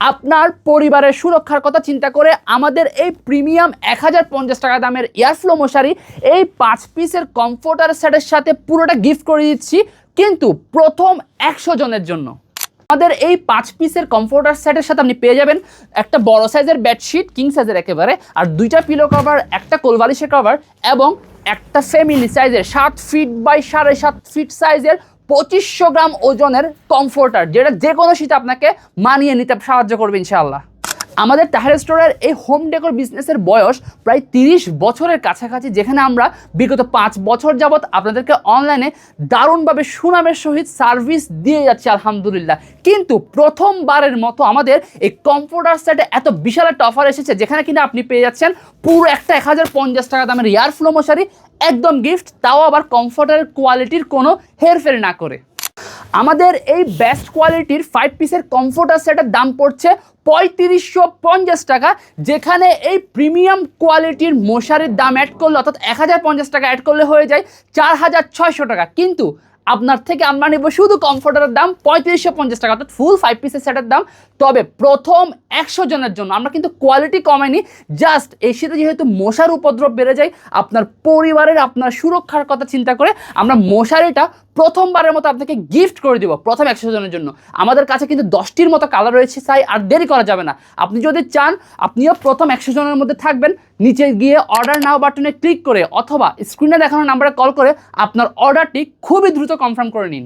আপনার পরিবারের সুরক্ষার কথা চিন্তা করে আমাদের এই প্রিমিয়াম 1050 টাকা দামের এয়ারফ্লো মশারি এই 5 পিসের কমফোর্টার সেটের সাথে পুরোটা গিফট করে দিচ্ছি, কিন্তু প্রথম 100 জনের জন্য। আমাদের এই 5 পিসের কমফোর্টার সেটের সাথে আপনি পেয়ে যাবেন একটা বড় সাইজের বেডশিট, কিং সাইজের একেবারে, আর 2টা পিলো কভার, একটা কোলবালিশের কভার এবং একটা ফ্যামিলি সাইজের 7 ফিট বাই 7.5 ফিট সাইজের 2500 গ্রাম ওজনের কমফোর্টার, যেটা যে কোনো শীতে আপনাকে মানিয়ে নিতে সাহায্য করবে ইনশাআল্লাহ। আমাদের তাহের স্টোরের এই হোম ডেকোর বিজনেসের বয়স প্রায় 30 বছরের কাছাকাছি, যেখানে আমরা বিগত 5 বছর যাবৎ আপনাদেরকে অনলাইনে দারুণভাবে সুনামের সহিত সার্ভিস দিয়ে যাচ্ছি আলহামদুলিল্লাহ। কিন্তু প্রথমবারের মতো আমাদের এই কমফোর্টার সেটে এত বিশাল একটা অফার এসেছে, যেখানে কিনা আপনি পেয়ে যাচ্ছেন পুরো একটা 1050 টাকা দামের এয়ারফ্লো মশারি একদম গিফট, তাও আবার কমফোর্টারের কোয়ালিটির কোনো হেরফের না করে। আমাদের এই বেস্ট কোয়ালিটির 5 পিসের কমফোর্টার সেটের দাম পড়ছে 3550 টাকা, যেখানে এই প্রিমিয়াম কোয়ালিটির মশারির দাম অ্যাড করলে অর্থাৎ 1050 টাকা অ্যাড করলে হয়ে যায় 4600 টাকা। কিন্তু আপনার থেকে আমরা নেব শুধু কমফোর্টারের দাম 3550 টাকা, অর্থাৎ ফুল 5 পিসের সেটের দাম। তবে প্রথম 100 জনের জন্য আমরা কিন্তু কোয়ালিটি কমাইনি, জাস্ট এই শীতে যেহেতু মশার উপদ্রব বেড়ে যায়, আপনার পরিবারের আপনার সুরক্ষার কথা চিন্তা করে আমরা মশারিটা প্রথমবারের মতো আপনাকে গিফট করে দিব প্রথম 100 জনের জন্য। আমাদের কাছে কিন্তু 10টির মতো কালার রয়েছে, তাই আর দেরি করা যাবে না। আপনি যদি চান আপনিও প্রথম 100 জনের মধ্যে থাকবেন, নিচে গিয়ে অর্ডার নাও বাটনে ক্লিক করে অথবা স্ক্রিনে দেখানো নাম্বারে কল করে আপনার অর্ডারটি খুবই দ্রুত কনফার্ম করে নিন।